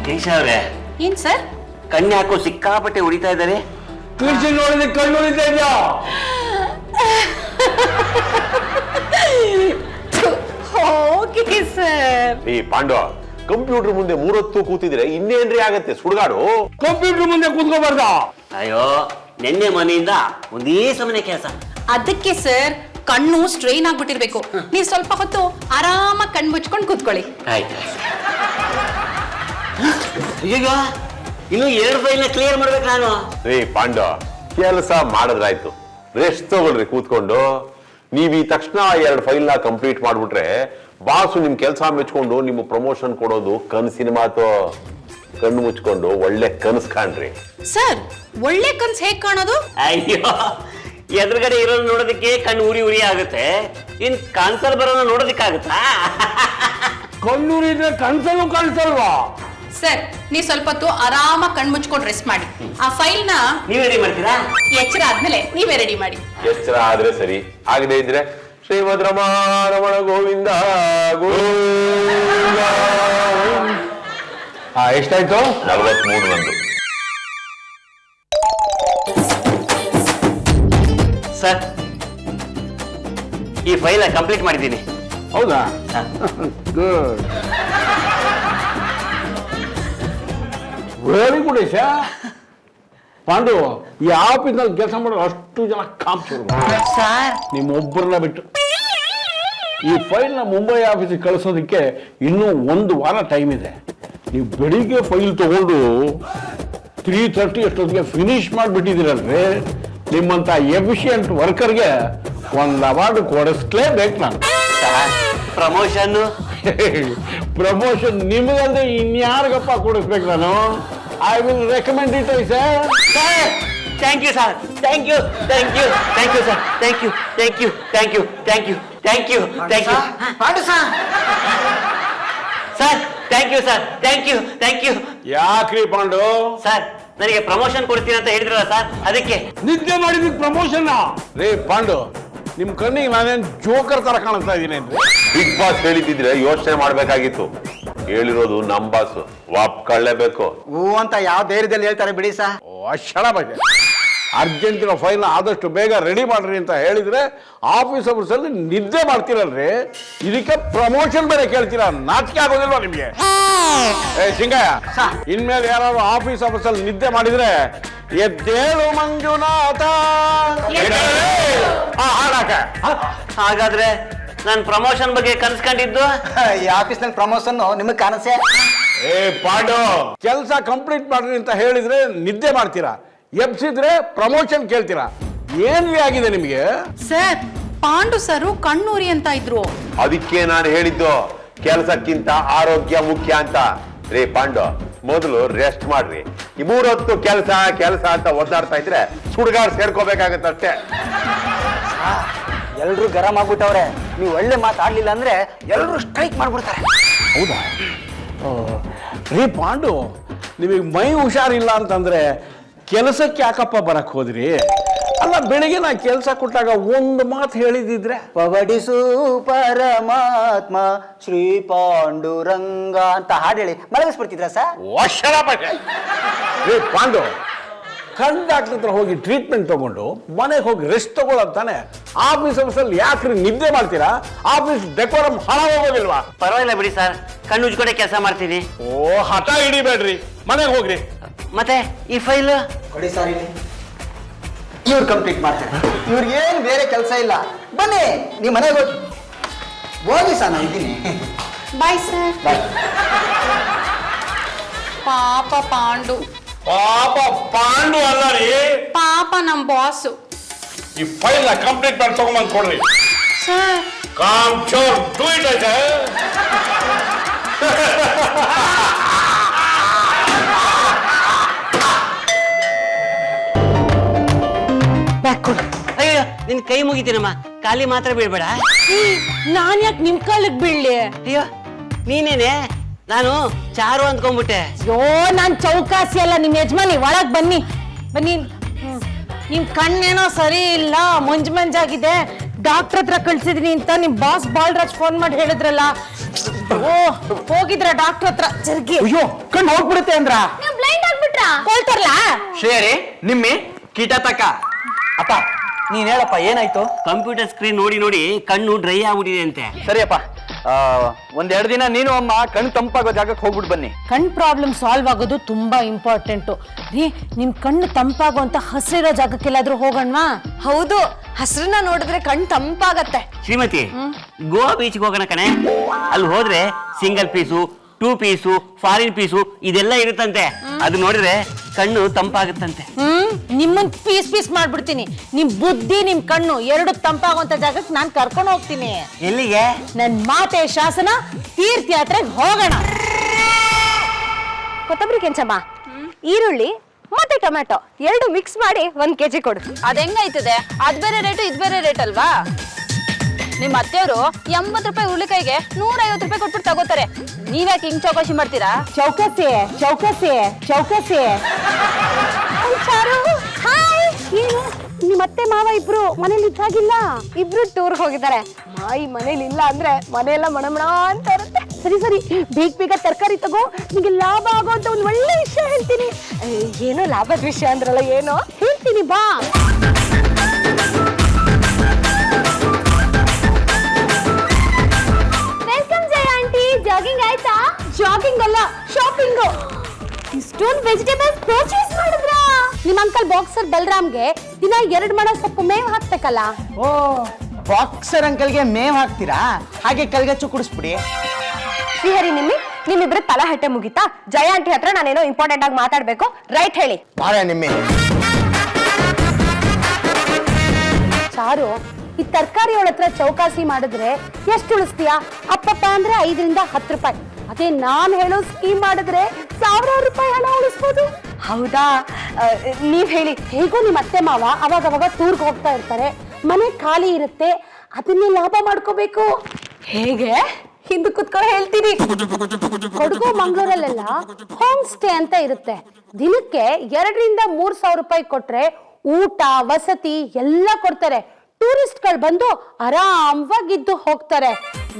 ಕೇಶ ಅವ್ರೆ, ಏನ್ ಸರ್? ಕಣ್ಣು ಹಾಕೋ ಸಿಕ್ಕಾಪಟ್ಟೆ ಹೊಡಿತಾ ಇದ್ದಾರೆ. ಕೀರ್ತಿ ನೋಡಿದ್ರೆ ಕಣ್ಣು ಹೊಡಿತಾ ಇದೆಯಾ? Okay sir. ಈ ಪಾಂಡವ, ಕಂಪ್ಯೂಟರ್ ಮುಂದೆ 3 ಹೊತ್ತು ಕೂತಿದ್ರೆ ಇನ್ನೇನ್ರಿ ಆಗತ್ತೆ ಸುಡುಗಾಡು? ಕಂಪ್ಯೂಟರ್ ಮುಂದೆ ಕೂತ್ಕೋಬಾರ್ದ? ಅಯ್ಯೋ, ನಿನ್ನೆ ಮನೆಯಿಂದ ಒಂದೇ ಸಮನೆ ಕೆಲಸ. ಅದಕ್ಕೆ ಸರ್ ಕಣ್ಣು ಸ್ಟ್ರೈನ್ ಆಗ್ಬಿಟ್ಟಿರ್ಬೇಕು. ನೀವು ಸ್ವಲ್ಪ ಹೊತ್ತು ಆರಾಮಾಗಿ ಕಣ್ಣು ಮುಚ್ಕೊಂಡು ಕೂತ್ಕೊಳ್ಳಿ. ಆಯ್ತು. ಈಗ ಇನ್ನು 2 ಫೈಲ್ನ ಕ್ಲಿಯರ್ ಮಾಡ್ಬೇಕು ನಾನು. ರೀ ಪಾಂಡವ, ಕೆಲಸ ಮಾಡಿದ್ರಾಯ್ತು, ರೆಸ್ಟ್ ತಗೊಳ್ರಿ ಕೂತ್ಕೊಂಡು. ನೀವ್ ಈ ತಕ್ಷಣ 2 ಫೈಲ್ನ ಕಂಪ್ಲೀಟ್ ಮಾಡ್ಬಿಟ್ರೆ ಬಾಸು ನಿಮ್ ಕೆಲಸ ಮೆಚ್ಕೊಂಡು ನಿಮ್ಮ ಪ್ರಮೋಷನ್ ಕೊಡೋದು ಕನಸಿನ ಮಾತು. ಕಣ್ಣು ಮುಚ್ಕೊಂಡು ಒಳ್ಳೆ ಕನಸು ಕಾಣ್ರಿ. ಸರ್, ಒಳ್ಳೆ ಕನ್ಸು ಹೇಗ್ ಕಾಣೋದು? ಅಯ್ಯೋ, ಎದುರುಗಡೆ ಇರೋದು ನೋಡೋದಕ್ಕೆ ಕಣ್ಣು ಉರಿ ಆಗುತ್ತೆ. ಇನ್ ಕಾನ್ಸಲ್ ಬರೋನ ನೋಡೋದಕ್ಕಾಗುತ್ತಾ? ಕಣ್ಣೂರಿದ್ರೆ ಕನ್ಸಲ್ಲೂ ಕಾಣಿಸಲ್ವಾ? ಸರ್, ನೀವು ಸ್ವಲ್ಪ ಹೊತ್ತು ಆರಾಮಾಗಿ ಕಣ್ಣು ಮುಚ್ಕೊಂಡು ರೆಸ್ಟ್ ಮಾಡಿ. ಆ ಫೈಲ್ನ ನೀವ್ ರೆಡಿ ಮಾಡ್ತೀರಾ? ಎಚ್ಚರ ಆದ್ಮೇಲೆ ನೀವೇ ರೆಡಿ ಮಾಡಿ. ಎಚ್ಚರ ಆದ್ರೆ ಸರಿ, ಆಗದೆ ಇದ್ರೆ ಶ್ರೀಮದ್ ರಮಣ ಗೋವಿಂದ ಗೋವಿಂದ. ಎಷ್ಟಾಯ್ತು? 43 ನಂದು. ಸರ್, ಈ ಫೈಲ್ ಕಂಪ್ಲೀಟ್ ಮಾಡಿದ್ದೀನಿ. ಹೌದಾ? Good, very good. Yasha Pandu, ಈ ಆಫೀಸ್ನಲ್ಲಿ ಕೆಲಸ ಮಾಡೋ ಅಷ್ಟು ಜನ ಕಾಂಪ್ಸರು ಸರ್, ನಿಮ್ಮೊಬ್ಬರನ್ನ ಬಿಟ್ಟು. ಈ ಫೈಲ್ನ ಮುಂಬೈ ಆಫೀಸಿಗೆ ಕಳಿಸೋದಕ್ಕೆ ಇನ್ನೂ 1 ವಾರ ಟೈಮ್ ಇದೆ. ನೀವು ಬೆಳಿಗ್ಗೆ ಫೈಲ್ ತಗೊಂಡು 3:30 ಅಷ್ಟೊತ್ತಿಗೆ ಫಿನಿಶ್ ಮಾಡಿಬಿಟ್ಟಿದ್ದೀರಲ್ರಿ, ನಿಮ್ಮಂಥ ಎಫಿಷಿಯಂಟ್ ವರ್ಕರ್ಗೆ 1 ಅವಾರ್ಡ್ ಕೊಡಿಸ್ಲೇಬೇಕು ನಾನು. ಪ್ರಮೋಷನ್ ಪ್ರಮೋಷನ್ ನಿಮಗಂದ್ರೆ ಇನ್ಯಾರಿಗಪ್ಪ ಕೊಡಿಸ್ಬೇಕು ನಾನು? I will recommend it. Sir, thank you sir, thank you, thank you, thank you sir, thank you, thank you, thank you, thank you, thank you, thank you. Pandu sir, sir, thank you sir, thank you, thank you. ಯಾಕ್ರಿ Pandu? Sir, ನನಗೆ promotion ಕೊಡ್ತೀನಿ ಅಂತ ಹೇಳಿದ್ರಲ್ಲ sir, ಅದಕ್ಕೆ. ನಿದ್ದೆ ಮಾಡಿದ promotion ರೇ ಪಾಂಡು, ನಿಮ್ ಕಣ್ಣಿಗೆ ನಾನೇನ್ ಜೋಕರ್ ತರ ಕಾಣಿಸ್ತಾ ಇದ್ದೀನಿ ಅಂದ್ರೆ? ಬಿಗ್ ಬಾಸ್ ಹೇಳಿದ್ರೆ ಯೋಚನೆ ಮಾಡ್ಬೇಕಾಗಿತ್ತು. ಹೇಳಿರೋದು ನಮ್ ಬಾಸ್, ವಾಪ್ಕೊಳ್ಳೇಬೇಕು. ಹೂ ಅಂತ ಯಾವ ಧೈರ್ಯದಲ್ಲಿ ಹೇಳ್ತಾರೆ ಬಿಡಿ ಸರ್. ಅಕ್ಷಣ ಬಗ್ಗೆ ಅರ್ಜೆಂಟಿನ ಫೈಲ್ ಆದಷ್ಟು ಬೇಗ ರೆಡಿ ಮಾಡ್ರಿ ಅಂತ ಹೇಳಿದ್ರೆ ಆಫೀಸ್ ಅವರ್ಸ್ ಅಲ್ಲಿ ನಿದ್ದೆ ಮಾಡ್ತೀರಲ್ರಿ, ಇದಕ್ಕೆ ಪ್ರಮೋಷನ್ ಬೇರೆ ಕೇಳ್ತೀರಾ? ನಾಚಿಕೆ ಆಗೋದಿಲ್ವಾ ನಿಮ್ಗೆ? ಸಿಂಗಯ್ಯ, ಇನ್ಮೇಲೆ ಯಾರು ಆಫೀಸ್ ಅವರ್ಸ್ ಅಲ್ಲಿ ನಿದ್ದೆ ಮಾಡಿದ್ರೆ ಎದ್ದೇಳು ಮಂಜುನಾಥ ಹಾಡಾಕ. ಹಾಗಾದ್ರೆ ನಾನು ಪ್ರಮೋಷನ್ ಬಗ್ಗೆ ಕನ್ಸ್ಕೊಂಡಿದ್ದು ಈ ಆಫೀಸ್ನಲ್ಲಿ ಪ್ರಮೋಷನ್ ನಿಮಗೆ ಕಾಣಿಸೆ? ಪಾಂಡು, ಕೆಲಸ ಕಂಪ್ಲೀಟ್ ಮಾಡ್ರಿ ಅಂತ ಹೇಳಿದ್ರೆ ನಿದ್ದೆ ಮಾಡ್ತೀರಾ, ಎಬ್ಸಿದ್ರೆ ಪ್ರಮೋಷನ್ ಕೇಳ್ತೀರಾ? ಏನ್ರಿ ಆಗಿದೆ ನಿಮ್ಗೆ? ಸರ್, ಪಾಂಡು ಸರು ಕಣ್ಣೂರಿ ಅಂತ ಇದ್ರು. ಅದಕ್ಕೆ ನಾನು ಹೇಳಿದ್ದು ಕೆಲಸಕ್ಕಿಂತ ಆರೋಗ್ಯ ಮುಖ್ಯ ಅಂತ. ರೇ ಪಾಂಡು, ಮೊದಲು ರೆಸ್ಟ್ ಮಾಡ್ರಿ. ಈ 3 ಹೊತ್ತು ಕೆಲಸ ಕೆಲಸ ಅಂತ ಒದ್ದಾಡ್ತಾ ಇದ್ರೆ ಸುಡ್ಗಾಡ್ ಸೇರ್ಕೋಬೇಕಾಗತ್ತಷ್ಟೇ. ಎಲ್ರು ಗರಂ ಆಗ್ಬಿಟ್ಟವ್ರೆ. ನೀವು ಒಳ್ಳೆ ಮಾತಾಡ್ಲಿಲ್ಲ ಅಂದ್ರೆ ಎಲ್ರು ಸ್ಟ್ರೈಕ್ ಮಾಡ್ಬಿಡ್ತಾರೆ. ಹೌದಾ? ರೀ ಪಾಂಡು, ನಿಮಗೆ ಮೈ ಹುಷಾರಿಲ್ಲ ಅಂತಂದ್ರೆ ಕೆಲಸಕ್ಕೆ ಯಾಕಪ್ಪ ಬರಕ್ ಹೋದ್ರಿ? ಅಲ್ಲ, ಬೆಳಿಗ್ಗೆ ನಾ ಕೆಲಸ ಕೊಟ್ಟಾಗ 1 ಮಾತು ಹೇಳಿದಿದ್ರೆ, ಪವಡಿಸು ಪರಮಾತ್ಮ ಶ್ರೀ ಪಾಂಡುರಂಗ ಅಂತ ಹಾಡು ಹೇಳಿ ಮಲಗಿಸ್ಬಿಡ್ತಿದ್ರ ಸರ್? ರೀ ಪಾಂಡು, ಕಣ್ ಡಾಕ್ಟರ್ ಹತ್ರ ಹೋಗಿ ಟ್ರೀಟ್ಮೆಂಟ್ ತಗೊಂಡು ಮನೆಗೆ ಹೋಗಿ ರೆಸ್ಟ್ ತಗೊಳ್ಳೋದಾನೆ. ಆಫೀಸ್ ಅವರ್ಸಲ್ಲಿ ಯಾಕ್ರಿ ನಿದ್ದೆ ಮಾಡ್ತೀರಾ? ಆಫೀಸ್ ಡೆಕೋರಮ್ ಹಾಳಾಗೋದಿಲ್ವಾ? ಪರವಾಗಿಲ್ಲ ಬಿಡಿ ಸರ್, ಕಣ್ಣು ಉಜ್ಕೊಂಡೆ ಕೆಲಸ ಮಾಡ್ತೀನಿ. ಹಠ ಹಿಡಿಬೇಡ್ರಿ, ಮನೆಗೆ ಹೋಗ್ರಿ. ಮತ್ತೆ ಈ ಫೈಲ್ ಕೊಡಿ ಸರ್, ಇಲ್ಲಿ ಇವ್ರು ಕಂಪ್ಲೀಟ್ ಮಾಡ್ತಾರೆ. ಇವ್ರಿಗೆ ಏನು ಬೇರೆ ಕೆಲಸ ಇಲ್ಲ. ಬನ್ನಿ, ನೀವು ಮನೆಗೆ ಹೋಗಿ ಹೋಗಿ ಸರ್, ನಾನು ಇದ್ದೀನಿ. Bye sir. ಪಾಪ ಪಾಂಡು. ಪಾಪ ಪಾಂಡು ಅಲ್ಲ ರೀ, ಪಾಪ ನಮ್ ಬಾಸು. ಈ ಫೈಲ್ ಕಂಪ್ಲೀಟ್ ಮಾಡಿ ತಗೊಂಬಂದು ಕೊಡ್ರಿ. Sir, com Chor do it ಆಯ್ತಾ? ಅಯ್ಯೋ, ನಿನ್ ಕೈ ಮುಗಿತೀನಮ್ಮ, ಖಾಲಿ ಮಾತ್ರ ಬೀಳ್ಬೇಡ. ನಾನ್ ಯಾಕೆ ನಿಮ್ ಕಾಲಕ್ ಬೀಳ್ಲಿ? ಅಯ್ಯೋ, ನೀನೇನೆ, ನಾನು ಚಾರು ಅಂದ್ಕೊಂಡ್ಬಿಟ್ಟೆ. ಅಯ್ಯೋ, ನಾನ್ ಚೌಕಾಸಿ ಅಲ್ಲ, ನಿಮ್ ಯಜಮಾನಿ. ಒಳಗ್ ಬನ್ನಿ ಬನ್ನಿ. ನಿಮ್ ಕಣ್ಣೇನೋ ಸರಿ ಇಲ್ಲ, ಮಂಜಾಗಿದೆ. ಡಾಕ್ಟರ್ ಹತ್ರ ಕಳ್ಸಿದೀನಿ ಅಂತ ನಿಮ್ ಬಾಸ್ ಬಾಲ್ರಾಜ್ ಫೋನ್ ಮಾಡಿ ಹೇಳಿದ್ರಲ್ಲ. ಓ ಹೋಗಿದ್ರ ಡಾಕ್ಟರ್ ಹತ್ರ ಜರ್ಗಿ ಅಯ್ಯೋ ಕಣ್ಣು ಹೋಗ್ಬಿಡುತ್ತೆ ಅಂದ್ರ ನೀವು ಬ್ಲೈಂಡ್ ಆಗ್ಬಿಟ್ರಾ ಕೊಳ್ತಾರಲ್ಲ ಶ್ರೇಯರಿ ನಿಮ್ಮಿ ಕೀಟ ತಕ್ಕ ಅಪ್ಪ ನೀನ್ ಹೇಳಪ್ಪ ಏನಾಯ್ತು? ಕಂಪ್ಯೂಟರ್ ಸ್ಕ್ರೀನ್ ನೋಡಿ ನೋಡಿ ಕಣ್ಣು ಡ್ರೈ ಆಗ್ಬಿಟ್ಟಿದೆ ಅಂತೆ. ಸರಿಯಪ್ಪ ಒಂದೆರಡು ದಿನ ನೀನು ಅಮ್ಮ ಕಣ್ಣು ತಂಪಾಗೋ ಜಾಗಕ್ಕೆ ಹೋಗ್ಬಿಟ್ಟು ಬನ್ನಿ. ಕಣ್ ಪ್ರಾಬ್ಲಮ್ ಸಾಲ್ವ್ ಆಗೋದು ತುಂಬಾ ಇಂಪಾರ್ಟೆಂಟು ರೀ. ನಿಮ್ ಕಣ್ಣು ತಂಪಾಗುವಂತ ಹಸಿರಿರೋ ಜಾಗಕ್ಕೆಲ್ಲಾದ್ರೂ ಹೋಗೋಣವಾ? ಹೌದು, ಹಸ್ರನ್ನ ನೋಡಿದ್ರೆ ಕಣ್ ತಂಪಾಗತ್ತೆ. ಶ್ರೀಮತಿ, ಗೋವಾ ಬೀಚ್ಗೆ ಹೋಗೋಣ ಕಣೆ. ಅಲ್ಲಿ ಹೋದ್ರೆ single piece, 2 piece, foreign piece ಇದೆಲ್ಲ ಇರುತ್ತಂತೆ. ಅದು ನೋಡಿದ್ರೆ ಕಣ್ಣು ತಂಪಾಗುತ್ತಂತೆ. ನಿಮ್ಮನ್ ಪೀಸ್ ಪೀಸ್ ಮಾಡ್ಬಿಡ್ತೀನಿ. ನಿಮ್ ಬುದ್ಧಿ ನಿಮ್ ಕಣ್ಣು ಎರಡು ತಂಪಾಗುವಂತ ಜಾಗಕ್ಕೆ ನಾನ್ ಕರ್ಕೊಂಡು ಹೋಗ್ತೀನಿ. ಎಲ್ಲಿಗೆ? ನನ್ ಮಾತೆ ಶಾಸನ ತೀರ್ಥಯಾತ್ರೆಗೆ ಹೋಗೋಣ. ಕೊತ್ತಂಬರಿ ಕೆಂಚಮ್ಮ, ಈರುಳ್ಳಿ ಮತ್ತೆ ಟೊಮೆಟೊ ಎರಡು ಮಿಕ್ಸ್ ಮಾಡಿ 1 kg ಕೊಡು. ಅದ್ ಹೆಂಗೈತದೆ? ಅದ್ ಬೇರೆ ರೇಟು ಇದ್ ಬೇರೆ ರೇಟ್ ಅಲ್ವಾ? ನಿಮ್ ಅತ್ತೆಯವರು 80 ರೂಪಾಯಿ ಹುರುಳಿಕಾಯಿಗೆ 150 ರೂಪಾಯಿ ಕೊಟ್ಬಿಟ್ಟು ತಗೋತಾರೆ. ನೀವ್ಯಾಕೆ ಹಿಂಗ್ ಚೌಕಾಶಿ ಮಾಡ್ತೀರಾ? ಚೌಕಸಿ ಚೌಕಸಿ ಚೌಕಸಿ. ಹಾಯ್, ಏನು ನಿಮ್ಮತ್ತೆ ಮಾವ ಇಬ್ರು ಮನೇಲಿ ಇದ್ದಾಗಿಲ್ಲ? ಇಬ್ರು ಟೂರ್ಗೆ ಹೋಗಿದ್ದಾರೆ. ಮಾಯಿ ಮನೇಲಿ ಇಲ್ಲ ಅಂದ್ರೆ ಮನೆಯೆಲ್ಲ ಮಣಮಣ ಅಂತ ಇರುತ್ತೆ. ಸರಿ ಸರಿ, ಬೇಗ ಬೇಗ ತರಕಾರಿ ತಗೋ, ನಿಮಗೆ ಲಾಭ ಆಗೋಂತ ಒಂದು ಒಳ್ಳೆ ವಿಷಯ ಹೇಳ್ತೀನಿ. ಏನೋ ಲಾಭದ ವಿಷಯ ಅಂದ್ರಲ್ಲ, ಏನೋ ಹೇಳ್ತೀನಿ ಬಾ. ವೆಲ್ಕಮ್ ಜಯ ಆಂಟಿ. ಜಾಗಿಂಗ್ ಆಯ್ತಾ? ಜಾಗಿಂಗ್ ಅಲ್ಲ, ಶಾಪಿಂಗ್. ಇಷ್ಟೊಂದು ವೆಜಿಟೇಬಲ್ಸ್ ಪರ್ಚೇಸ್ ಮಾಡಿದ್ರಾ? ನಿಮ್ಮ ಅಂಕಲ್ ಬಾಕ್ಸರ್ ಬಲರಾಮ್ಗೆ ದಿನ 2 ಮಣ ಸೊಪ್ಪು ಮೇವು ಹಾಕ್ಬೇಕಲ್ಲ? ಓ, ಬಾಕ್ಸರ್ ಅಂಕಲ್ಗೆ ಮೇವ್ ಹಾಕ್ತೀರಾ? ಹಾಗೆ ಕಲ್ಗಚ್ಚು ಕುಡಿಸ್ಬಿಡಿ. ಶ್ರೀಹರಿ, ನಿಮ್ಮಿಬ್ರು ತಲಹಟ್ಟೆ ಮುಗಿತಾ? ಜಯ ಆಂಟಿ ಹತ್ರ ನಾನೇನೋ ಇಂಪಾರ್ಟೆಂಟ್ ಆಗಿ ಮಾತಾಡ್ಬೇಕು. ರೈಟ್ ಹೇಳಿ. ಚಾರು, ಈ ತರಕಾರಿ ಹತ್ರ ಚೌಕಾಸಿ ಮಾಡಿದ್ರೆ ಎಷ್ಟು ಉಳಿಸ್ತೀಯಾ? ಅಪ್ಪಪ್ಪ ಅಂದ್ರೆ 5 ರಿಂದ 10 ರೂಪಾಯಿ. ಅದೇ ನಾನ್ ಹೇಳೋ ಸ್ಕೀಮ್ ಮಾಡಿದ್ರೆ 1000 ರೂಪಾಯಿ ಹಣ ಉಳಿಸ್ಬೋದು. ಹೌದಾ? ನೀವ್ ಹೇಳಿ. ಹೇಗೋ ನಿಮ್ಮ ಅತ್ತೆ ಮಾವ ಅವಾಗ ಟೂರ್ಗೆ ಹೋಗ್ತಾ ಇರ್ತಾರೆ, ಮನೆ ಖಾಲಿ ಇರುತ್ತೆ, ಅದನ್ನೇ ಲಾಭ ಮಾಡ್ಕೋಬೇಕು. ಹೇಗೆ? ಹಿಂದೆ ಕುತ್ಕೊಂಡು ಹೇಳ್ತೀನಿ. ಕೊಡಗು ಮಂಗಳೂರಲ್ಲೆಲ್ಲ ಹೋಮ್ ಸ್ಟೇ ಅಂತ ಇರುತ್ತೆ. ದಿನಕ್ಕೆ 2 ರಿಂದ 3 ಸಾವಿರ ರೂಪಾಯಿ ಕೊಟ್ರೆ ಊಟ ವಸತಿ ಎಲ್ಲ ಕೊಡ್ತಾರೆ. ಟೂರಿಸ್ಟ್ಗಳು ಬಂದು ಆರಾಮವಾಗಿದ್ದು ಹೋಗ್ತಾರೆ.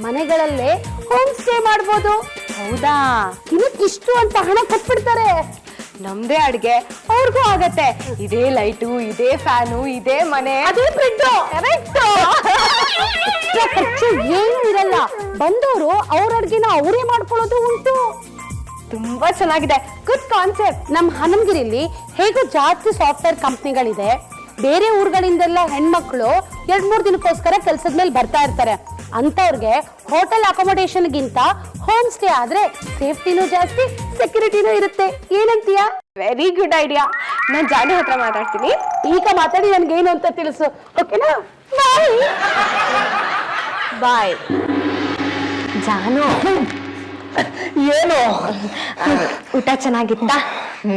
ಮನೆಗಳಲ್ಲೇ ಹೋಮ್ ಸ್ಟೇ ಮಾಡ್ಬೋದು. ಹೌದಾ? ದಿನಕ್ಕೆ ಇಷ್ಟು ಅಂತ ಹಣ ಕೊಟ್ಬಿಡ್ತಾರೆ. ನಮ್ದೇ ಅಡ್ಗೆ ಅವ್ರಿಗೂ ಆಗತ್ತೆ. ಇದೇ ಲೈಟು, ಇದೇ ಫ್ಯಾನು, ಇದೇ ಮನೆ, ಅದೇ ಫ್ರಿಡ್ಜ್. ಕರೆಕ್ಟ್. ಖರ್ಚು ಏನು ಇರಲ್ಲ. ಬಂದವರು ಅವ್ರ ಅಡ್ಗೆನ ಅವರೇ ಮಾಡ್ಕೊಳ್ಳೋದು ಉಂಟು. ತುಂಬಾ ಚೆನ್ನಾಗಿದೆ. Good concept. ನಮ್ಮ ಹನಮಗಿರಿಲಿ ಹೇಗೂ ಜಾಸ್ತಿ ಸಾಫ್ಟ್ವೇರ್ ಕಂಪ್ನಿಗಳಿದೆ. ಬೇರೆ ಊರುಗಳಿಂದೆಲ್ಲ ಹೆಣ್ಮಕ್ಳು 2-3 ದಿನಕ್ಕೋಸ್ಕರ ಕೆಲ್ಸದ ಮೇಲೆ ಬರ್ತಾ ಇರ್ತಾರೆ. ಅಂತವ್ರಿಗೆ ಹೋಟೆಲ್ ಅಕೊಮಡೇಷನ್ಗಿಂತ ಹೋಮ್ ಸ್ಟೇ ಆದ್ರೆ ಸೇಫ್ಟಿನೂ ಜಾಸ್ತಿ, ಸೆಕ್ಯೂರಿಟಿನೂ ಇರುತ್ತೆ. ಏನಂತೀಯ? Very good idea. ನಾನ್ ಜಾನು ಹತ್ರ ಮಾತಾಡ್ತೀನಿ. ಈಗ ಮಾತಾಡಿ ನನ್ಗೇನು ಅಂತ ತಿಳಿಸು, ಓಕೆನಾ? ಬಾಯ್ ಬಾಯ್. ಜಾನು, ಏನು ಊಟ ಚೆನ್ನಾಗಿತ್ತಾ?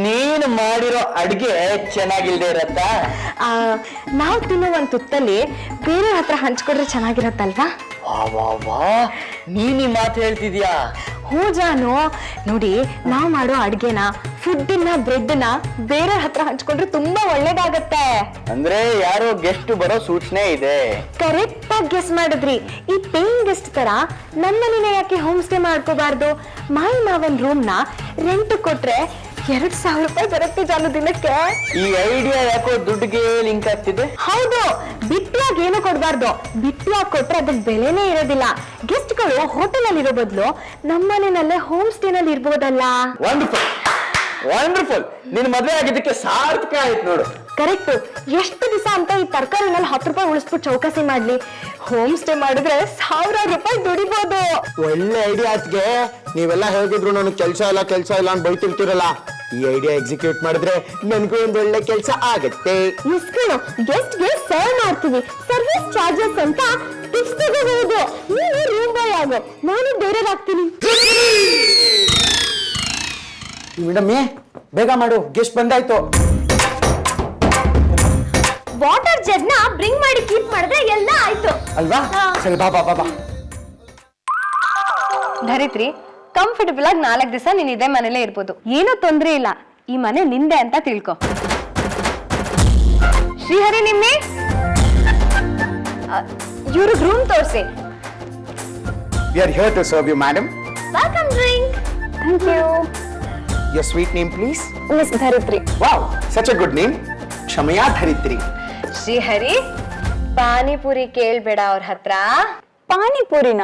ನೀನು ಮಾಡಿರೋ ಅಡ್ಗೆ ಚೆನ್ನಾಗಿಲ್ದೇ ಇರತ್ತ? ನಾವು ತಿನ್ನೋ ಒಂದು ತುತ್ತಲ್ಲಿ ಬೇರೆ ಹತ್ರ ಹಂಚ್ಕೊಡ್ರೆ ಚೆನ್ನಾಗಿರತ್ತಲ್ವಾ? ನೀನ್ ಈ ಮಾತು ಹೇಳ್ತಿದ್ಯಾ? ಹ್ಞೂ ಜಾನು, ನೋಡಿ ನಾವು ಮಾಡೋ ಅಡ್ಗೆನ, ಫುಡ್ನ, ಬ್ರೆಡ್ನ ಬೇರೆ ಹತ್ರ ಹಂಚ್ಕೊಂಡ್ರೆ ತುಂಬಾ ಒಳ್ಳೇದಾಗತ್ತೆ. ಅಂದ್ರೆ ಯಾರೋ ಗೆಸ್ಟ್ ಬರೋ ಸೂಚನೆ ಇದೆ. ಕರೆಕ್ಟ್ ಆಗಿ ಗೆಸ್ ಮಾಡಿದ್ರಿ. ಈ ಪೇಯಿಂಗ್ ಗೆಸ್ಟ್ ತರ ನಮ್ಮನೇನೆ ಯಾಕೆ ಹೋಮ್ ಸ್ಟೇ ಮಾಡ್ಕೋಬಾರ್ದು? ಮಾಯಿ ಮಾವನ್ ರೂಮ್ ನ ರೆಂಟ್ ಕೊಟ್ರೆ 2000 ರೂಪಾಯಿ ಬರುತ್ತೆ ಜಾನು ದಿನಕ್ಕೆ. ಈ ಐಡಿಯಾ ಯಾಕೋ ದುಡ್ಡಿಗೆ ಲಿಂಕ್ ಆಗ್ತಿದೆ. ಹೌದು, ಬಿಟ್ಟಿಯಾಗಿ ಏನು ಕೊಡ್ಬಾರ್ದು. ಬಿಟ್ಟಿಯಾಗಿ ಕೊಟ್ರೆ ಅದಕ್ಕೆ ಬೆಲೆನೇ ಇರೋದಿಲ್ಲ. ಗೆಸ್ಟ್ ಗಳು ಹೋಟೆಲ್ ಅಲ್ಲಿ ಇರೋ ಬದಲು ನಮ್ಮನೇನಲ್ಲೇ ಹೋಮ್ ಸ್ಟೇ ನಲ್ಲಿ ಇರ್ಬೋದಲ್ಲ. Wonderful wonderful. ನಿನ್ ಮದುವೆ ಆಗಿದ್ದಕ್ಕೆ ಸಾರ್ಥಕ ಆಯ್ತು ನೋಡು. ಕರೆಕ್ಟ್. ಎಷ್ಟು ದಿವಸ ಅಂತ ಈ ತರಕಾರಿನಲ್ಲಿ 10 ರೂಪಾಯಿ ಉಳಿಸ್ಬಿಟ್ಟು ಚೌಕಾಸಿ ಮಾಡ್ಲಿ? ಹೋಮ್ ಸ್ಟೇ ಮಾಡಿದ್ರೆ 1000 ರೂಪಾಯಿ ದುಡಿಬಹುದು. ಒಳ್ಳೆ ಐಡಿಯಾ ಆತ್ಗೆ. ನೀವೆಲ್ಲ ಹೇಗಿದ್ರು ನನಗೆ ಕೆಲಸ ಇಲ್ಲ ಅಂತ ಬೈತಿರ್ತೀರಲ್ಲ, ಈ ಐಡಿಯಾ ಎಕ್ಸಿಕ್ಯೂಟ್ ಮಾಡಿದ್ರೆ ನನಗೂ ಒಂದು ಒಳ್ಳೆ ಕೆಲಸ ಆಗತ್ತೆ. ಇಸ್ಕೊಂಡು ಗೆಸ್ಟ್ಗೆ ಸರ್ವ್ ಮಾಡ್ತೀವಿ. ಸರ್ವಿಸ್ ಚಾರ್ಜಸ್ ಅಂತ ಟಿಪ್ಸ್ ತಗೋಬಹುದು. ನೀನು ರೂಮ್ ಬಾಯ್ ಆಗೋ, ನಾನು ಬೇರೆದಾಗ್ತೀನಿ. ಮೇಡಮ್ ಬೇಗ ಮಾಡು, ಗೆಸ್ಟ್ ಬಂದಾಯ್ತು. ವಾಟರ್ ಜಗ್ ನ ಬ್ರಿಂಗ್ ಮಾಡಿ ಕೀಪ್ ಮಾಡಿದ್ರೆ ಎಲ್ಲ ಆಯ್ತು ಅಲ್ವಾ? ಸರಿ, ಬಾ ಬಾ ಬಾ ಬಾ. ಧರಿತ್ರಿ, ಕಂಫರ್ಟಬಲ್ ಆಗಿ 4 ದಿವಸ ನೀನ್ ಇದೇ ಮನೇಲೇ ಇರ್ಬೋದು. ಏನೂ ತೊಂದ್ರೆ ಇಲ್ಲ. ಈ ಮನೆ ನಿಂದೆ ಅಂತ ತಿಳ್ಕೊ. ಶ್ರೀಹರಿ, ನಿಮ್ಮೆ ಇವ್ರಿಗೆ ರೂಮ್ ತೋರಿಸಿ. We are here to serve you, madam. Welcome drink. Thank you. Your sweet name, please. Miss Dharitri. Wow, such a good name. Kshamaya Dharitri. Srihari panipuri ಕೇಳ್ಬೇಡ ಅವ್ರ ಹತ್ರ. ಪಾನಿಪುರಿನ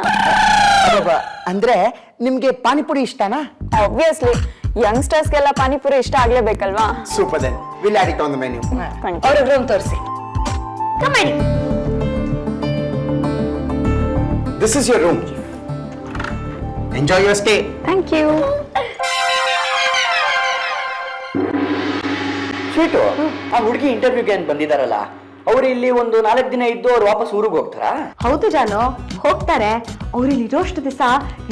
ಅಬ್ಬಬ್ಬ, ಅಂದ್ರೆ ನಿಮ್ಗೆ ಪಾನಿಪುರಿ ಇಷ್ಟನಾ? ಆಬ್ವಿಯಸ್ಲಿ ಯಂಗ್ಸ್ಟರ್ಸ್ಗೆಲ್ಲ ಪಾನಿಪುರಿ ಇಷ್ಟ ಆಗ್ಲೇಬೇಕಲ್ವಾ? Super then. We'll add it on the menu. ಅವ್ರ ರೂಮ್ ತೋರಿಸಿ. ಕಮಾಡಿ. This is your room. Enjoy your stay. Thank you. Sweet, ಆ ಹುಡುಗಿ ಇಂಟರ್ವ್ಯೂಗೆ ಅಂತ ಬಂದಿದಾರಲ್ಲ, ಅವ್ರು ಇಲ್ಲಿ ಒಂದು 4 ದಿನ ಇದ್ದು ಅವ್ರು ವಾಪಸ್ ಊರಿಗೆ ಹೋಗ್ತಾರಾ? ಹೌದು ಜಾನು, ಹೋಗ್ತಾರೆ. ಅವ್ರು ಇಲ್ಲಿ ಇರೋಷ್ಟು ದಿವಸ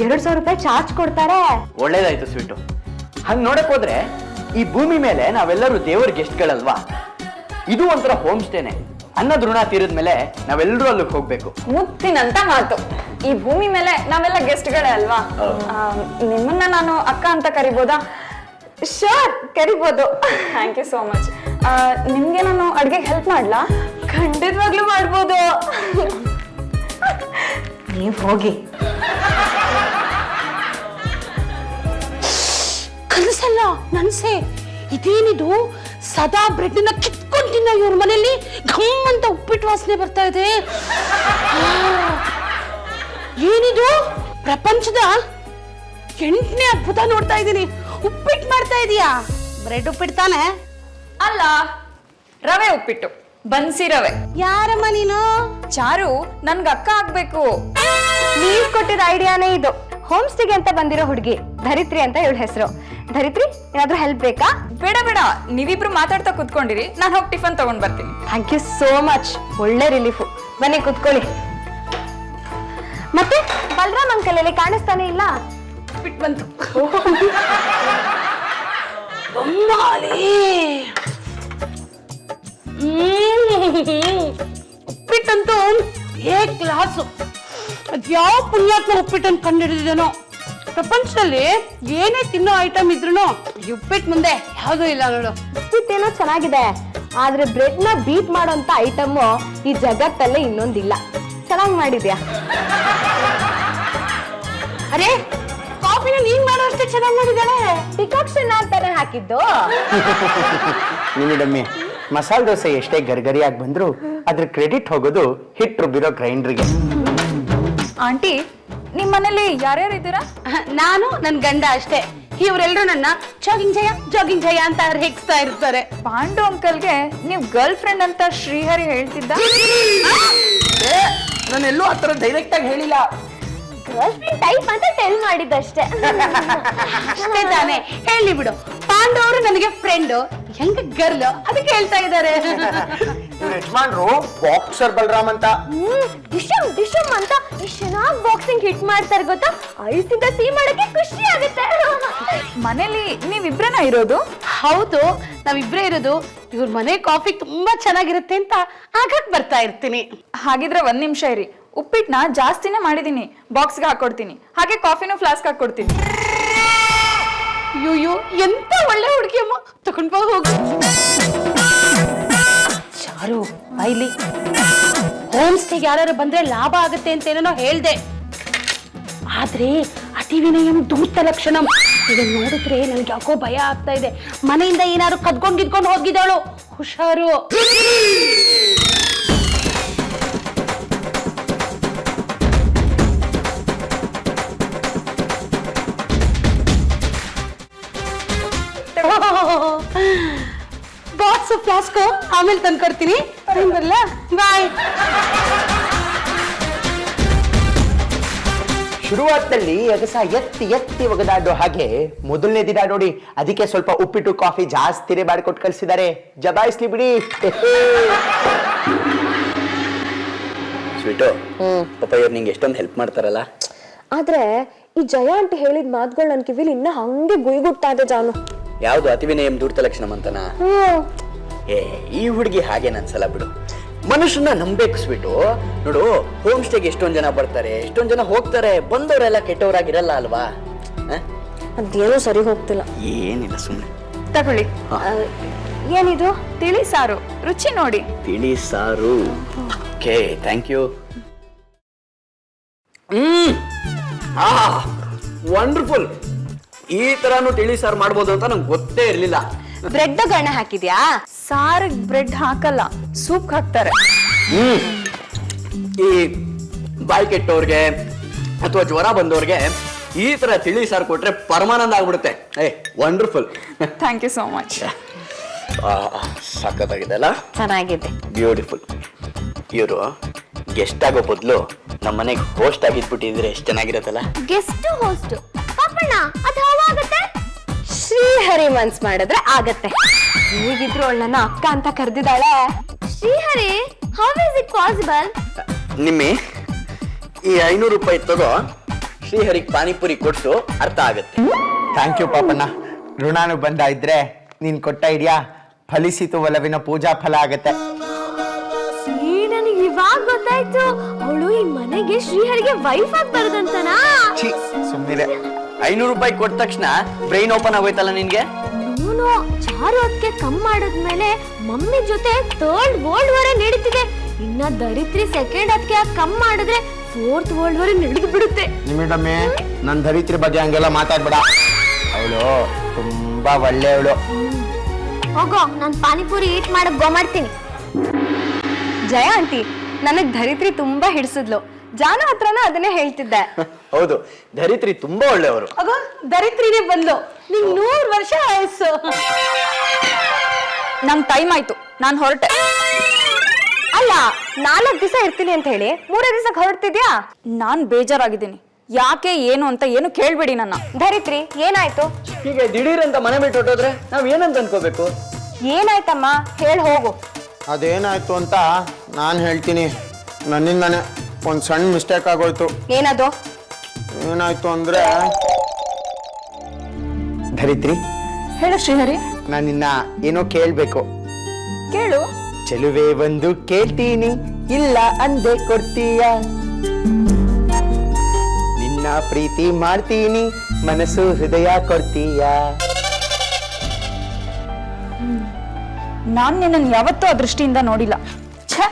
2,000 ರೂಪಾಯಿ ಚಾರ್ಜ್ ಕೊಡ್ತಾರೆ. ಒಳ್ಳೇದಾಯ್ತು ಸ್ವೀಟು. ಹಂಗ್ ನೋಡಕ್ ಹೋದ್ರೆ ಈ ಭೂಮಿ ಮೇಲೆ ನಾವೆಲ್ಲರೂ ದೇವರ ಗೆಸ್ಟ್ಗಳಲ್ವಾ? ಇದು ಒಂಥರ ಹೋಮ್ ಸ್ಟೇನೆ. ಅನ್ನದ ಋಣ ತೀರಿದ್ಮೇಲೆ ನಾವೆಲ್ಲರೂ ಅಲ್ಲಿಗೆ ಹೋಗ್ಬೇಕು. ಮುತ್ತಿನಂತ ಮಾತು. ಈ ಭೂಮಿ ಮೇಲೆ ನಾವೆಲ್ಲ ಗೆಸ್ಟ್ಗಳೇ ಅಲ್ವಾ? ನಿಮ್ಮನ್ನ ನಾನು ಅಕ್ಕ ಅಂತ ಕರಿಬೋದಾ? ಶೋರ್, ಕರಿಬೋದು. Thank you so much. ನಿಮ್ಗೆ ನಾನು ಅಡ್ಗೆಗೆ ಹೆಲ್ಪ್ ಮಾಡ್ಲಾ? ಖಂಡಿತವಾಗ್ಲೂ ಮಾಡ್ಬೋದು. ನೀವ್ ಹೋಗಿ. ಕನಸಲ್ಲ, ನನ್ಸೆ. ಇದೇನಿದು? ಸದಾ ಬ್ರೆಡ್ ನ ಕಿತ್ಕೊಂಡು ತಿನ್ನೋ ಇವ್ರ ಮನೇಲಿ ಘಮ್ ಅಂತ ಉಪ್ಪಿಟ್ಟು ವಾಸನೆ ಬರ್ತಾ ಇದೆ. ಏನಿದು? ಪ್ರಪಂಚದ 8ನೇ ಅದ್ಭುತ ನೋಡ್ತಾ ಇದ್ದೀನಿ. ಉಪ್ಪಿಟ್ಟು ಮಾಡ್ತಾ ಇದೀಯಾ? ಬ್ರೆಡ್ ಉಪ್ಪಿಟ್ಟು ತಾನೆ? ಅಲ್ಲ, ರವೆ ಉಪ್ಪಿಟ್ಟು, ಬನ್ಸಿ ರವೆ. ಯಾರಮ್ಮ ನೀನು? ಚಾರು, ನನ್ಗೆ ಅಕ್ಕ ಆಗ್ಬೇಕು. ನೀವ್ ಕೊಟ್ಟಿರೋ ಐಡಿಯಾನೇ ಇದು. ಹೋಮ್ ಸ್ಟೇಗೆ ಅಂತ ಬಂದಿರೋ ಹುಡುಗಿ ಧರಿತ್ರಿ ಅಂತ ಇವಳ ಹೆಸರು. ಧರಿತ್ರಿ, ಏನಾದ್ರೂ ಹೆಲ್ಪ್ ಬೇಕಾ? ಬೇಡ ಬೇಡ, ನೀವಿಬ್ರು ಮಾತಾಡ್ತಾ ಕುತ್ಕೊಂಡಿರಿ, ನಾನು ಹೋಗಿ ಟಿಫನ್ ತಗೊಂಡ್ ಬರ್ತೀನಿ. Thank you so much. ಒಳ್ಳೆ ರಿಲೀಫು. ಬನ್ನಿ ಕುತ್ಕೊಳ್ಳಿ. ಮತ್ತೆ ಬಲರಾಮ್ ಅಂಕಲ್ ಅಲ್ಲಿ ಕಾಣಿಸ್ತಾನೆ ಇಲ್ಲ? ಬಿಟ್ಟು ಬಂತು. ಉಪ್ಪಿಟ್ಟಂತೂ ಏ ಕ್ಲಾಸು. ಅದ್ಯಾವ ಪುಣ್ಯಾತ್ಮ ಉಪ್ಪಿಟ್ಟನ್ನು ಕಂಡುಹಿಡಿದಿದನೋ. ಪ್ರಪಂಚದಲ್ಲಿ ಏನೇ ತಿನ್ನೋ ಐಟಮ್ ಇದ್ರು ಉಪ್ಪಿಟ್ಟು ಮುಂದೆ ಯಾವುದೂ ಇಲ್ಲ ನೋಡು. ಉಪ್ಪಿಟ್ಟೇನೋ ಚೆನ್ನಾಗಿದೆ, ಆದ್ರೆ ಬ್ರೆಡ್ ನ ಬೀಟ್ ಮಾಡೋಂತ ಐಟಮ್ ಈ ಜಗತ್ತಲ್ಲೇ ಇನ್ನೊಂದಿಲ್ಲ. ಚೆನ್ನಾಗಿ ಮಾಡಿದ್ಯಾ. ಅರೆ, ಕಾಫಿನ ನೀನ್ ಮಾಡೋಷ್ಟೇ ಚೆನ್ನಾಗಿ ಮಾಡಿದಾಳೆ. ಡಿಕಾಕ್ಷನ್ ಅಂತಾನೆ ಹಾಕಿದ್ದು. ನಿಮಿಡಮ್ಮಿ, ಮಸಾಲೆ ದೋಸೆ ಎಷ್ಟೇ ಗರ್ಗರಿಯಾಗಿ ಬಂದ್ರು ಅದ್ರ ಕ್ರೆಡಿಟ್ ಹೋಗೋದು ಹಿಟ್ ರುಬ್ಬಿರೋ ಗ್ರೈಂಡರ್ಗೆ. ಆಂಟಿ, ನಿಮ್ ಮನೇಲಿ ಯಾರ್ಯಾರು ಇದ್ದೀರಾ? ನಾನು ನನ್ ಗಂಡ ಅಷ್ಟೇ. ಇವರೆಲ್ಲರೂ ನನ್ನ ಜಾಗಿಂಗ್ ಜಯ ಅಂತ ಹೇಗಿಸ್ತಾ ಇರ್ತಾರೆ. ಪಾಂಡು ಅಂಕಲ್ಗೆ ನೀವ್ ಗರ್ಲ್ ಫ್ರೆಂಡ್ ಅಂತ ಶ್ರೀಹರಿ ಹೇಳ್ತಿದ್ದ. ನಾನೆಲ್ಲೂ ಆ ಥರ ಡೈರೆಕ್ಟ್ ಆಗಿ ಹೇಳಿಲ್ಲ. ಗರ್ಲ್ ಫ್ರೆಂಡ್ ಟೈಪ್ ಅಂತ ಟೆಲ್ ಮಾಡಿದ್ದಷ್ಟೇ. ಅಷ್ಟೇ ತಾನೇ, ಹೇಳಿ ಬಿಡು. ಪಾಂಡು ಅವರು ನನಗೆ ಫ್ರೆಂಡ್, ಹೆಂಗ ಗರ್ಲ್, ಅದಕ್ಕೆ ಹೇಳ್ತಾ ಇದ್ದಾರೆ. ಇವ್ರ ಯಜಮಾನ್ರು ಬಾಕ್ಸರ್ ಬಲರಾಮ್ ಅಂತ. ಡಿಶಮ್ ಅಂತ ಎಷ್ಟು ಚೆನ್ನಾಗಿ ಬಾಕ್ಸಿಂಗ್ ಹಿಟ್ ಮಾಡ್ತಾರೆ ಗೊತ್ತಾ? ಐಸಿಂದ ಸಿಹಿ ಮಾಡಕ್ಕೆ ಖುಷಿ ಆಗುತ್ತೆ. ಮನೇಲಿ ನೀವಿಬ್ರೇನ ಇರೋದು? ಹೌದು, ನಾವಿಬ್ರೇ ಇರೋದು. ಇವ್ರ ಮನೆ ಕಾಫಿ ತುಂಬಾ ಚೆನ್ನಾಗಿರುತ್ತೆ ಅಂತ ಆಗಾಗ್ ಬರ್ತಾ ಇರ್ತೀನಿ. ಹಾಗಿದ್ರೆ 1 ನಿಮಿಷ ಇರಿ, ಉಪ್ಪಿಟ್ಟನ್ನ ಜಾಸ್ತಿನೇ ಮಾಡಿದೀನಿ, ಬಾಕ್ಸ್ಗೆ ಹಾಕೊಡ್ತೀನಿ. ಹಾಗೆ ಕಾಫಿನೂ ಫ್ಲಾಸ್ಕ್ ಹಾಕೊಡ್ತೀನಿ. ಅಯ್ಯೋ, ಎಂತ ಒಳ್ಳೆ ಹುಡುಗಿಯಮ್ಮ. ತಗೊಂಡ್ ಬಾ, ಹೋಗು. ಚಾರು, ಬೈಲಿ. ಹೋಮ್ ಸ್ಟೇಗೆ ಯಾರು ಬಂದ್ರೆ ಲಾಭ ಆಗುತ್ತೆ ಅಂತ ಏನೋ ಹೇಳ್ದೆ, ಆದ್ರೆ ಅತಿವಿನಯಂ ಧೂರ್ತ ಲಕ್ಷಣಂ. ಇದನ್ನ ನೋಡಿದ್ರೆ ನನ್ಗೆ ಯಾಕೋ ಭಯ ಆಗ್ತಾ ಇದೆ. ಮನೆಯಿಂದ ಏನಾದ್ರು ಕದ್ಕೊಂಡು ಹೋಗಿದ್ದಾಳು. ಹುಷಾರು. ಬಾಕ್ಸ್ ಫ್ಲಾಸ್ಕು ಆಮೇಲೆ ತಂದ್ಕೊಡ್ತೀನಿ. ಬರಲ್ಲ, ಬಾಯ್. ಶುರುವಾತಲ್ಲಿ ಎಗಸ ಎತ್ತಿ ಒಗದಾಡೋ ಹಾಗೆ ಮೊದಲನೇ ದಿನ ನೋಡಿ, ಅದಕ್ಕೆ ಸ್ವಲ್ಪ ಉಪ್ಪಿಟ್ಟು ಕಾಫಿ ಜಾಸ್ತಿನೇ ಮಾಡಿಕೊಟ್ಟು ಕಳಿಸಿದ್ದಾರೆ. ಜಬಾಯಿಸ್ಲಿ ಬಿಡಿ. ಸ್ವೀಟು, ಪಾಪ ಇವ್ರು ನಿಂಗೆ ಎಷ್ಟೊಂದು ಹೆಲ್ಪ್ ಮಾಡ್ತಾರಲ್ಲ. ಆದ್ರೆ ಈ ಜಯ ಅಂತ ಹೇಳಿದ ಮಾತುಗಳು ನನ್ ಕಿವಿಲಿ ಇನ್ನ ಹಂಗೆ ಗುಯ್ಗುಡ್ತಾ ಇದೆ ಜಾನು. ಯಾವ್ದು ಅತಿವಿನಯಂ ಧೂರ್ತ ಲಕ್ಷಣಂ ಅಂತನಾ? ಈ ಹುಡುಗಿ ಹಾಗೆ ನನ್ಸಲ ಬಿಡು. ಮನುಷ್ಯನ ನಂಬೇಕು ಸ್ವೀಟು. ನೋಡು, ಹೋಮ್ ಸ್ಟೇಗೆ ಎಷ್ಟೊಂದ್ ಜನ ಬರ್ತಾರೆ, ಎಷ್ಟೊಂದ್ ಜನ ಹೋಗ್ತಾರೆ. ಬಂದವರೆಲ್ಲ ಕೆಟ್ಟವರಾಗಿರಲ್ಲ ಅಲ್ವಾ? ಅದೇನೋ ಸರಿ ಹೋಗ್ತಿಲ್ಲ. ಏನಿಲ್ಲ, ಸುಮ್ಮನೆ ತಗೊಳ್ಳಿ. ಏನಿದು? ತಿಳಿ ಸಾರು, ರುಚಿ ನೋಡಿ. ತಿಳಿ ಸಾರು. Okay, thank you. ವಂಡರ್ಫುಲ್. ಈ ತರಾನು ತಿಳಿ ಸಾರು ಮಾಡ್ಬೋದು ಅಂತ ನಂಗೆ ಗೊತ್ತೇ ಇರ್ಲಿಲ್ಲ. ಬ್ರೆಡ್ ಗಣ್ಣ ಹಾಕಿದ್ಯಾ? ಸಾರಿಗೆ ಬ್ರೆಡ್ ಹಾಕಲ್ಲ, ಸೂಪ್ ಹಾಕ್ತಾರೆ. ಈ ಬಾಯಿ ಕೆಟ್ಟವ್ರಿಗೆ ಅಥವಾ ಜ್ವರ ಬಂದವ್ರಿಗೆ ಈ ತರ ತಿಳಿ ಸಾರು ಕೊಟ್ರೆ ಪರಮಾನಂದ ಆಗ್ಬಿಡುತ್ತೆ. Wonderful. Thank you so much. ಸಖತ್ತಾಗಿದೆ ಅಲ್ಲ? ಚೆನ್ನಾಗಿದೆ. ಬ್ಯೂಟಿಫುಲ್. ಇವರು ಗೆಸ್ಟ್ ಆಗೋ ಬದಲು ನಮ್ಮ ಮನೆಗೆ ಹೋಸ್ಟ್ ಆಗಿದ್ಬಿಟ್ಟಿದ್ರೆ ಎಷ್ಟು ಚೆನ್ನಾಗಿರತ್ತಲ್ಲ. ಗೆಸ್ಟ್ ಹೋಸ್ಟ್ ಪಾಪಣ್ಣ, ಅದು ಯಾವಾಗತ್ತೆ? ಶ್ರೀಹರಿ ಮನ್ಸ್ ಮಾಡಿದ್ರೆ ಆಗತ್ತೆ. ಹೇಗಿದ್ರು ಅವಳು ನನ್ನ ಅಕ್ಕ ಅಂತ ಕರೆದಿದ್ದಾಳೆ. Shrihari, how is it possible? Nimmi ಈ 500 ರೂಪಾಯಿ ತಗೋ, ಶ್ರೀಹರಿಗೆ ಪಾನಿಪುರಿ ಕೊಡ್ಸು, ಅರ್ಥ ಆಗತ್ತೆ. Thank you Papanna. ಋಣಾನುಬಂಧ ಇದ್ರೆ ನೀನ್ ಕೊಟ್ಟ ಐಡಿಯಾ ಫಲಿಸಿತು ಒಲವಿನ ಪೂಜಾ ಫಲ ಆಗತ್ತೆ. ನನಗೆ ಇವಾಗ ಗೊತ್ತಾಯ್ತು, ಅವಳು ಈ ಮನೆಗೆ ಶ್ರೀಹರಿಗೆ ವೈಫ್ ಆಗ್ಬಾರ್ದಂತನಾ? ಛೀ, ಸುಮ್ಮನಿರೆ. 500 ರೂಪಾಯಿ ಕೊಟ್ಟ ತಕ್ಷಣ ಬ್ರೈನ್ ಓಪನ್ ಆಗೋಯ್ತಲ್ಲ ನಿನ್ಗೆ. ಅವನು ಚಾರು ಅದಕ್ಕೆ ಕಮ್ ಮಾಡಿದ್ಮೇಲೆ ಮಮ್ಮಿ ಜೊತೆ ಥರ್ಡ್ ವರ್ಲ್ಡ್ ವಾರ್ ನಡೀತಿದೆ. ಇನ್ನ ದರಿತ್ರಿ ಸೆಕೆಂಡ್ ಅದಕ್ಕೆ ಕಮ್ ಮಾಡಿದ್ರೆ ಫೋರ್ತ್ ವರ್ಲ್ಡ್ ವಾರ್ ನಡೆದು ಬಿಡುತ್ತೆ. ನಿಮಿಡಮ್ಮೆ, ನನ್ ಧರಿತ್ರಿ ಬಗ್ಗೆ ಹಂಗೆಲ್ಲ ಮಾತಾಡ್ಬೇಡ. ಅವಳು ತುಂಬಾ ಒಳ್ಳೆಯವಳು. ಹೋಗೋ, ನಾನ್ ಪಾನಿಪುರಿ ಈಟ್ ಮಾಡಕ್ ಗೋ ಮಾಡ್ತೀನಿ. ಜಯ ಆಂಟಿ, ನನಗ್ ಧರಿತ್ರಿ ತುಂಬಾ ಹಿಡಿಸಿದ್ಲು. ಜಾನ ಹತ್ರನೂ ಅದನ್ನೇ ಹೇಳ್ತಿದ್ದೆ. ಹೌದು, ಧರಿತ್ರಿ ತುಂಬಾ ಒಳ್ಳೆಯವರು. ಅಗೋ ದರಿತ್ರಿನೇ ಬಂದ್ಲು. ನಿಂಗ್ 100 ವರ್ಷ ಆಯಸ್ಸು. ನಂಗ್ ಟೈಮ್ ಆಯ್ತು, ನಾನ್ ಹೊರಟೆ. ಅಲ್ಲ, 4 ದಿವಸ ಇರ್ತೀನಿ ಅಂತ ಹೇಳಿ 3 ದಿವಸಕ್ಕೆ ಹೊರಡ್ತಿದ್ಯಾ? ನಾನ್ ಬೇಜಾರಾಗಿದ್ದೀನಿ. ಯಾಕೆ ಏನು ಅಂತ ಏನು ಕೇಳ್ಬೇಡಿ ನನ್ನ. ಧರಿತ್ರಿ, ಏನಾಯ್ತು? ಹೀಗೆ ದಿಢೀರ್ ಅಂತ ಮನೆ ಬಿಟ್ಟು ಹೊಟ್ಟೋದ್ರೆ ನಾವ್ ಏನಂತ ಅನ್ಕೋಬೇಕು? ಏನಾಯ್ತಮ್ಮ, ಹೇಳ್ ಹೋಗು. ಅದೇನಾಯ್ತು ಅಂತ ನಾನು ಹೇಳ್ತೀನಿ. ನನ್ನಿಂದಾನೆ ಒಂದು ಸಣ್ಣ ಮಿಸ್ಟೇಕ್ ಆಗೋಯ್ತು. ಏನದು? ಏನಾಯ್ತು ಅಂದ್ರೆ, ಧರಿತ್ರಿ, ಹೇಳು ಶ್ರೀಹರಿ. ನಾನಿನ್ನ ಏನೋ ಕೇಳ್ಬೇಕು. ಕೇಳು. ಚೆಲುವೆ ಒಂದು ಕೇಳ್ತೀನಿ, ಇಲ್ಲ ಅಂದೆ ಕೊಡ್ತೀಯ. ನಿನ್ನ ಪ್ರೀತಿ ಮಾಡ್ತೀನಿ, ಮನಸ್ಸು ಹೃದಯ ಕೊಡ್ತೀಯ. ನಾನ್ ನಿನ್ನನ್ನು ಯಾವತ್ತೂ ಆ ದೃಷ್ಟಿಯಿಂದ ನೋಡಿಲ್ಲ. ಛೆ,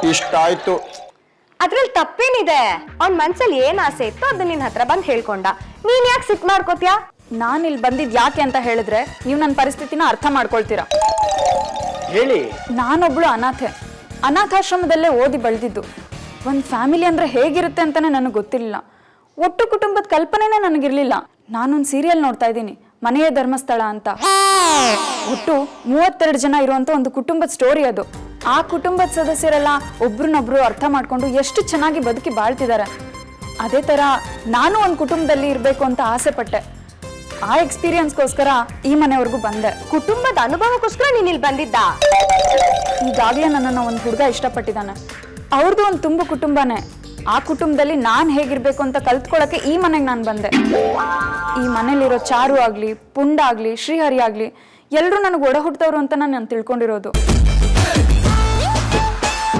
ಇಷ್ಟ ಆಯ್ತು. ಅದ್ರಲ್ಲಿ ತಪ್ಪೇನಿದೆ? ಅವ್ನ್ ಮನ್ಸಲ್ಲಿ ಏನ್ ಆಸೆ ಇತ್ತು ಅದನ್ನ ನಿನ್ ಹತ್ರ ಬಂದ್ ಹೇಳ್ಕೊಂಡ. ನೀನ್ ಯಾಕೆ ಸಿಟ್ ಮಾಡ್ಕೋತ್ಯಾ? ನಾನ್ ಇಲ್ಲಿ ಬಂದಿದ್ ಯಾಕೆ ಅಂತ ಹೇಳಿದ್ರೆ ನೀವು ನನ್ನ ಪರಿಸ್ಥಿತಿನ ಅರ್ಥ ಮಾಡ್ಕೊಳ್ತೀರಾ. ಹೇಳಿ. ನಾನೊಬ್ಳು ಅನಾಥೆ. ಅನಾಥಾಶ್ರಮದಲ್ಲೇ ಓದಿ ಬೆಳೆದಿದ್ದು. ಒಂದು ಫ್ಯಾಮಿಲಿ ಅಂದ್ರೆ ಹೇಗಿರುತ್ತೆ ಅಂತಾನೆ ನನಗೆ ಗೊತ್ತಿರಲಿಲ್ಲ. ಒಟ್ಟು ಕುಟುಂಬದ ಕಲ್ಪನೆನೇ ನನಗಿರ್ಲಿಲ್ಲ. ನಾನೊಂದು ಸೀರಿಯಲ್ ನೋಡ್ತಾ ಇದ್ದೀನಿ, ಮನೆಯ ಧರ್ಮಸ್ಥಳ ಅಂತ. ಒಟ್ಟು 32 ಜನ ಇರುವಂತ ಒಂದು ಕುಟುಂಬದ ಸ್ಟೋರಿ ಅದು. ಆ ಕುಟುಂಬದ ಸದಸ್ಯರೆಲ್ಲ ಒಬ್ರನ್ನೊಬ್ರು ಅರ್ಥ ಮಾಡ್ಕೊಂಡು ಎಷ್ಟು ಚೆನ್ನಾಗಿ ಬದುಕಿ ಬಾಳ್ತಿದ್ದಾರೆ. ಅದೇ ತರ ನಾನು ಒಂದು ಕುಟುಂಬದಲ್ಲಿ ಇರಬೇಕು ಅಂತ ಆಸೆ ಪಟ್ಟೆ. ಆ ಎಕ್ಸ್ಪೀರಿಯನ್ಸ್ಗೋಸ್ಕರ ಈ ಮನೆವರೆಗೂ ಬಂದೆ. ಕುಟುಂಬದ ಅನುಭವಕ್ಕೋಸ್ಕರ ನೀನ್ ಇಲ್ಲಿ ಬಂದಿದ್ದ? ಈಗಾಗಲೇ ನನ್ನನ್ನು ಒಂದು ಹುಡುಗ ಇಷ್ಟಪಟ್ಟಿದ್ದಾನೆ. ಅವ್ರದ್ದು ಒಂದು ತುಂಬು ಕುಟುಂಬನೇ. ಆ ಕುಟುಂಬದಲ್ಲಿ ನಾನು ಹೇಗಿರ್ಬೇಕು ಅಂತ ಕಲ್ತ್ಕೊಳ್ಳೋಕೆ ಈ ಮನೆಗೆ ನಾನು ಬಂದೆ. ಈ ಮನೇಲಿರೋ ಚಾರು ಆಗ್ಲಿ, ಪುಂಡ ಆಗ್ಲಿ, ಶ್ರೀಹರಿ ಆಗ್ಲಿ, ಎಲ್ಲರೂ ನನಗೆ ಒಡ ಹುಟ್ಟಿದವರು ಅಂತ ನಾನು ತಿಳ್ಕೊಂಡಿರೋದು.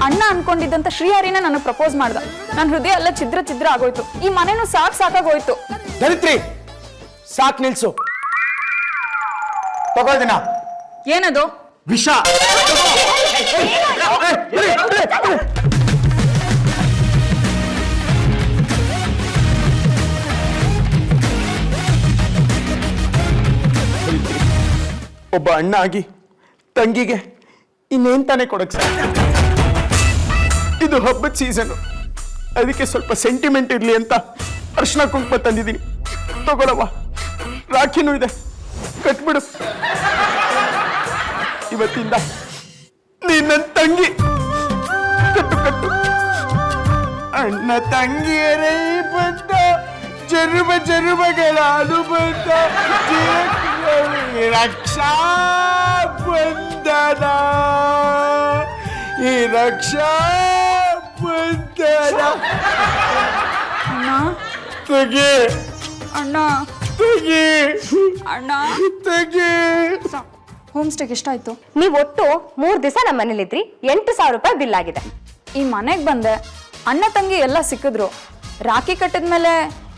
ಅಣ್ಣ ಅನ್ಕೊಂಡಿದ್ದಂತ ಶ್ರೀಹರಿನೇ ನನಗೆ ಪ್ರಪೋಸ್ ಮಾಡ್ದ. ನನ್ನ ಹೃದಯ ಎಲ್ಲ ಛಿದ್ರ ಛಿದ್ರ ಆಗೋಯ್ತು. ಈ ಮನೇನು ಸಾಕಾಗೋಯ್ತು. ಧರಿತ್ರಿ, ಸಾಕ್ ನಿಲ್ಸು. ತಗೋದಿನ ಏನದು? ವಿಷ. ಒಬ್ಬ ಅಣ್ಣ ಆಗಿ ತಂಗಿಗೆ ಇನ್ನೇನ್ ತಾನೇ ಕೊಡಕ್ ಸರ್. ಇದು ಹಬ್ಬದ ಸೀಸನ್, ಅದಕ್ಕೆ ಸ್ವಲ್ಪ ಸೆಂಟಿಮೆಂಟ್ ಇರ್ಲಿ ಅಂತ ಅರ್ಶಿನ ಕುಂಕುಮ ತಂದಿದ್ದೀನಿ. ತಗೊಳವ್ವ, ರಾಖಿನೂ ಇದೆ, ಕಟ್ಬಿಡು. ಇವತ್ತಿಂದ ನೀನ್ ನನ್ನ ತಂಗಿ. ಕಟ್ಟು ಕಟ್ಟು. ಅಣ್ಣ ತಂಗಿಯರೇ ಬಂದ ಜರುಬ ಜರುಬಗಳ ಅನುಬಂಧ, ರಕ್ಷಾ ಬಂಧನ, ಈ ರಕ್ಷಾ ಬಂಧನ. ತೆಗೆ ಅಣ್ಣ, ತೆಗೆ ಅಣ್ಣ, ತೆಗೆ. ಹೋಮ್ ಸ್ಟೇಗೆ ಎಷ್ಟಾಯ್ತು? ನೀವ್ ಒಟ್ಟು 3 ದಿವಸ ನಮ್ಮ ಮನೇಲಿದ್ರಿ. 8,000 ರೂಪಾಯಿ ಬಿಲ್ ಆಗಿದೆ. ಈ ಮನೆಗೆ ಬಂದೆ, ಅಣ್ಣ ತಂಗಿ ಎಲ್ಲ ಸಿಕ್ಕಿದ್ರು. ರಾಖಿ ಕಟ್ಟಿದ್ಮೇಲೆ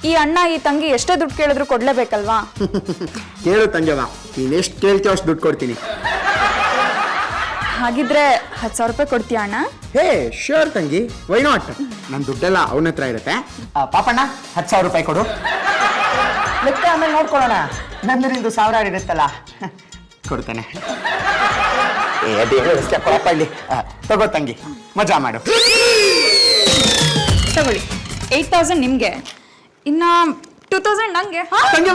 ಈ ಅಣ್ಣ ಈ ತಂಗಿ ಎಷ್ಟೇ ದುಡ್ಡು ಕೇಳಿದ್ರು ಕೊಡ್ಲೇಬೇಕಲ್ವಾ? ಕೇಳು ತಂಜವ, ನೀನ್ ಎಷ್ಟು ಕೇಳ್ತೀವ ಅಷ್ಟು ದುಡ್ಡು ಕೊಡ್ತೀನಿ. ಹಾಗಿದ್ರೆ 10,000 ರೂಪಾಯಿ ಕೊಡ್ತೀಯ ಅಣ್ಣ? ಹೇ ಶ್ಯೂರ್ ತಂಗಿ, ವೈ ನಾಟ್? ನನ್ನ ದುಡ್ಡೆಲ್ಲ ಅವನ ಹತ್ರ ಇರುತ್ತೆ. ಪಾಪಣ್ಣ 10,000 ರೂಪಾಯಿ ಕೊಡು. ಲೆಕ್ಕ ಆಮೇಲೆ ನೋಡ್ಕೊಳ್ಳೋಣ. ನಂದು ನಿಂದು 1,000 ಇರುತ್ತಲ್ಲ, ಕೊಡ್ತಾನೆ. ಅದೇನು ಅಷ್ಟೇ ಪಾಪ ಇಲ್ಲಿ. ತಗೋ ತಂಗಿ, ಮಜಾ ಮಾಡು. ತಗೊಳ್ಳಿ, 8,000 ನಿಮ್ಗೆ, ಇನ್ನ 2,000 ನಂಗೆ. ತಂಗಿ